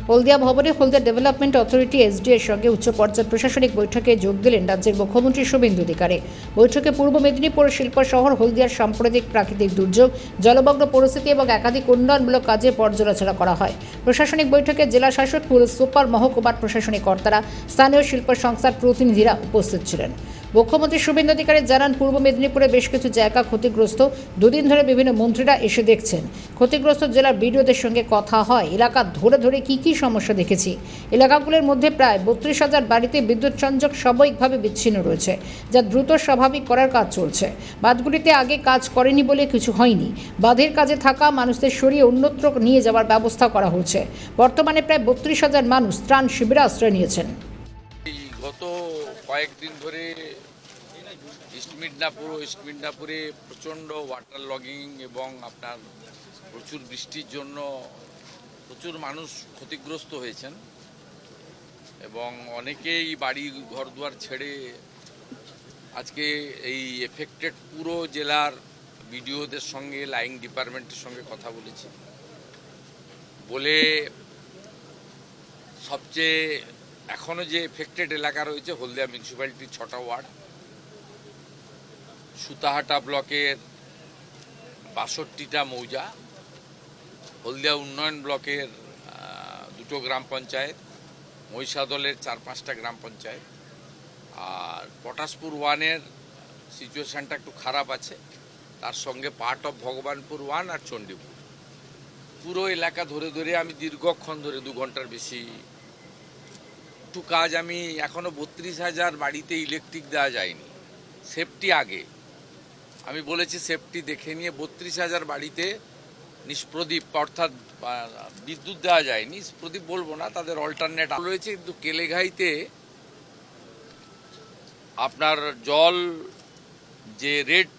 হলদিয়া ভবনে হলদিয়া development authority SD এর সঙ্গে উচ্চ পর্যায়ের প্রশাসনিক বৈঠকে যোগ দিলেন রাজ্যের মুখ্যমন্ত্রী শুভেন্দু অধিকারী। বৈঠকে পূর্ব মেদিনীপুর শিল্প শহর হলদিয়ার সাম্প্রতিক প্রাকৃতিক দুর্যোগ, জলমগ্ন পরিস্থিতি এবং একাধিক উন্নয়নমূলক কাজের পর্যালোচনা করা হয়। প্রশাসনিক বৈঠকে জেলা শাসক, পুলিশ সুপার, মহকুমার প্রশাসনিক কর্তারা, স্থানীয় শিল্প সংস্থার প্রতিনিধিরা উপস্থিত ছিলেন। মুখ্যমন্ত্রী শুভেন্দু অধিকারী জানান, পূর্ব মেদিনীপুরে বেশ কিছু জায়গা ক্ষতিগ্রস্ত। দুদিন ধরে বিভিন্ন মন্ত্রীরা এসে দেখছেন। ক্ষতিগ্রস্ত জেলার বিডিওদের সঙ্গে কথা হয়। এলাকা ধরে ধরে কি সমস্যা দেখেছি। এলাকাগুলোর মধ্যে প্রায় 32,000 বাড়িতে বিদ্যুৎ সংযোগ সাময়িকভাবে বিচ্ছিন্ন রয়েছে, যা দ্রুত স্বাভাবিক করার কাজ চলছে। বাঁধগুলিতে আগে কাজ করেনি বলে কিছু হয়নি। বাঁধের কাজে থাকা মানুষদের সরিয়ে অন্যত্র নিয়ে যাওয়ার ব্যবস্থা করা হয়েছে। বর্তমানে প্রায় 32,000 মানুষ ত্রাণ শিবিরে আশ্রয় নিয়েছেন। গত কয়েকদিন ধরে ইস্ট মিদনাপুরে প্রচণ্ড ওয়াটার লগিং এবং আপনার প্রচুর বৃষ্টির জন্য প্রচুর মানুষ ক্ষতিগ্রস্ত হয়েছেন এবং অনেকেই বাড়ি ঘরদুয়ার ছেড়ে আজকে এই এফেক্টেড পুরো জেলার বিডিওদের সঙ্গে, লাইং ডিপার্টমেন্টের সঙ্গে কথা বলেছি। বলে সবচেয়ে এখনও যে এফেক্টেড এলাকা রয়েছে হলদিয়া মিউনিসিপ্যালিটির 6টা ওয়ার্ড, সুতাহাটা ব্লকের 62টা মৌজা, হলদিয়া উন্নয়ন ব্লকের 2টো গ্রাম পঞ্চায়েত, মহিষাদলের 4-5টা গ্রাম পঞ্চায়েত, আর পটাশপুর 1-এর সিচুয়েশানটা একটু খারাপ আছে। তার সঙ্গে পার্ট অফ ভগবানপুর 1 আর চণ্ডীপুর। পুরো এলাকা ধরে ধরে আমি দীর্ঘক্ষণ ধরে 2 ঘন্টার বেশি একটু কাজ। আমি এখনও 32,000 বাড়িতে ইলেকট্রিক দেওয়া যায়নি। সেফটি আগে আমি বলেছি, সেফটি দেখে নিয়ে 32,000 বাড়িতে নিষ্প্রদীপ অর্থাৎ বিদ্যুৎ দেওয়া যায়নি। প্রদীপ বলবো না, তাদের অল্টারনেট রয়েছে, কিন্তু কেলেঘাইতে আপনার জল যে রেড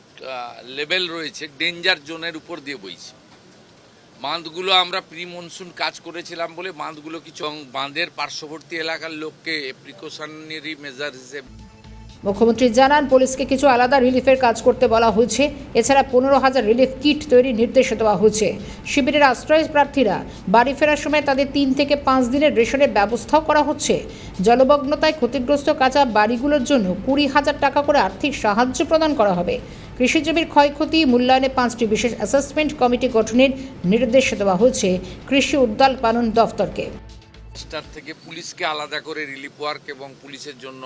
লেভেল রয়েছে ডেঞ্জার জোনের উপর দিয়ে বইছে। বাঁধগুলো আমরা প্রি মনসুন কাজ করেছিলাম বলে বাঁধগুলো কিছু বাঁধের পার্শ্ববর্তী এলাকার লোককে প্রিকশনারি মেজার হিসেবে। মুখ্যমন্ত্রী জানান, পুলিশকে কিছু আলাদা রিলিফের কাজ করতে বলা হয়েছে। এছাড়া 15,000 রিলিফ কিট তৈরির নির্দেশ দেওয়া হয়েছে। শিবিরের আশ্রয় প্রার্থীরা বাড়ি ফেরার সময় তাদের 3 থেকে 5 দিনের রেশনের ব্যবস্থাও করা হচ্ছে। জলমগ্নতায় ক্ষতিগ্রস্ত কাঁচা বাড়িগুলোর জন্য 20,000 টাকা করে আর্থিক সাহায্য প্রদান করা হবে। কৃষিজমির ক্ষয়ক্ষতি মূল্যায়নে 5টি বিশেষ অ্যাসেসমেন্ট কমিটি গঠনের নির্দেশ দেওয়া হয়েছে কৃষি উদ্যান পালন দফতরকে। থেকে পুলিশকে আলাদা করে রিলিফ ওয়ার্ক এবং পুলিশের জন্য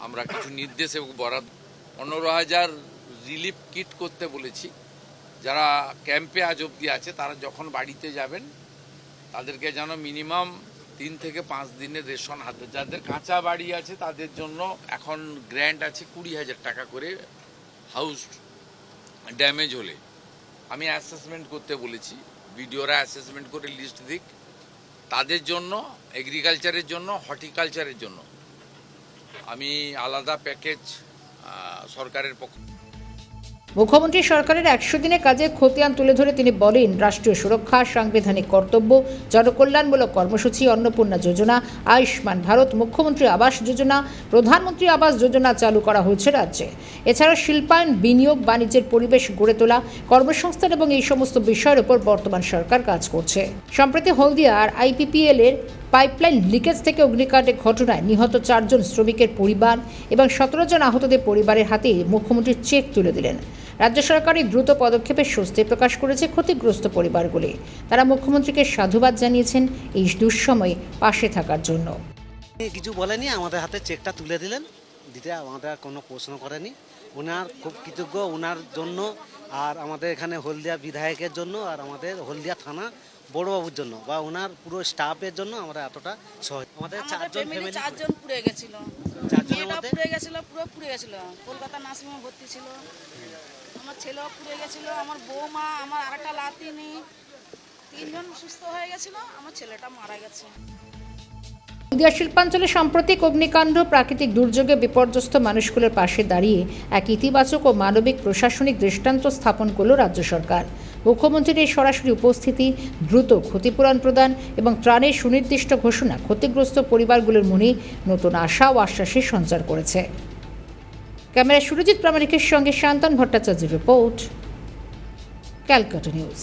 আমরা কিছু নির্দেশ এবং বরাদ্দ 15,000 রিলিফ কিট করতে বলেছি। যারা ক্যাম্পে আজ অবধি আছে তারা যখন বাড়িতে যাবেন তাদেরকে যেন মিনিমাম 3 থেকে 5 দিনের রেশন হাতে। যাদের কাঁচা বাড়ি আছে তাদের জন্য এখন গ্র্যান্ট আছে 20,000 টাকা করে হাউস ড্যামেজ হলে। আমি অ্যাসেসমেন্ট করতে বলেছি, ভিডিওরা অ্যাসেসমেন্ট করে লিস্ট দিক তাদের জন্য, এগ্রিকালচারের জন্য, হর্টিকালচারের জন্য আমি আলাদা প্যাকেজ সরকারের পক্ষ। মুখ্যমন্ত্রী সরকারের 100 দিনের কাজে খতিয়ান তুলে ধরে তিনি বলেন, রাষ্ট্রীয় সুরক্ষা, সাংবিধানিক কর্তব্য, জনকল্যাণমূলক কর্মসূচি, অন্নপূর্ণা যোজনা, আয়ুষ্মান ভারত, মুখ্যমন্ত্রী আবাস যোজনা, প্রধানমন্ত্রী আবাস যোজনা চালু করা হয়েছে রাজ্যে। এছাড়া শিল্পায়ন, বিনিয়োগ, বাণিজ্যের পরিবেশ গড়ে তোলা, কর্মসংস্থান এবং এই সমস্ত বিষয়ের উপর বর্তমান সরকার কাজ করছে। সম্প্রতি হলদিয়া আর IPPL এর পাইপলাইন লিকেজ থেকে অগ্নিকাণ্ডের ঘটনায় নিহত 4 জন শ্রমিকের পরিবার এবং 17 জন আহতদের পরিবারের হাতে মুখ্যমন্ত্রী চেক তুলে দিলেন। রাজ্য সরকারের দ্রুত পদক্ষেপে স্বস্তি প্রকাশ করেছে ক্ষতিগ্রস্ত পরিবারগুলি। তারা মুখ্যমন্ত্রীকে সাধুবাদ জানিয়েছেন এই দুঃসময়ে পাশে থাকার জন্য। কিছু বলেনি, আমাদের হাতে চেকটা তুলে দিলেন, দিতে আমাদের কোনো প্রশ্ন করেনি। ওনার খুব কৃতজ্ঞ ওনার জন্য, আর আমাদের এখানে হলদিয়া বিধায়কের জন্য, আর আমাদের হলদিয়া থানা বড়বাবুর জন্য বা ওনার পুরো স্টাফের জন্য আমরা এতটা সহজ। আমাদের 4 জন পুড়ে গেছিল, 4 জনের মধ্যে পুরো পুড়ে গেছিল। কলকাতা নার্সিংহোমে ভর্তি ছিল। আমার ছেলেও পুড়ে গেছিল, আমার বৌমা, আমার আরেকটা লাতিনি, 3 জন সুস্থ হয়ে গেছিল, আমার ছেলেটা মারা গেছে। হলদিয়া শিল্পাঞ্চলে সাম্প্রতিক অগ্নিকাণ্ড, প্রাকৃতিক দুর্যোগে বিপর্যস্ত মানুষগুলোর পাশে দাঁড়িয়ে এক ইতিবাচক ও মানবিক প্রশাসনিক দৃষ্টান্ত স্থাপন করল রাজ্য সরকার। মুখ্যমন্ত্রীর এই সরাসরি উপস্থিতি, দ্রুত ক্ষতিপূরণ প্রদান এবং ত্রাণের সুনির্দিষ্ট ঘোষণা ক্ষতিগ্রস্ত পরিবারগুলোর মনে নতুন আশা ও আশ্বাসের সঞ্চার করেছে। ক্যামেরায় সুরজিৎ প্রামাণিকের সঙ্গে শান্তন ভট্টাচার্যের রিপোর্ট, ক্যালকাটা নিউজ।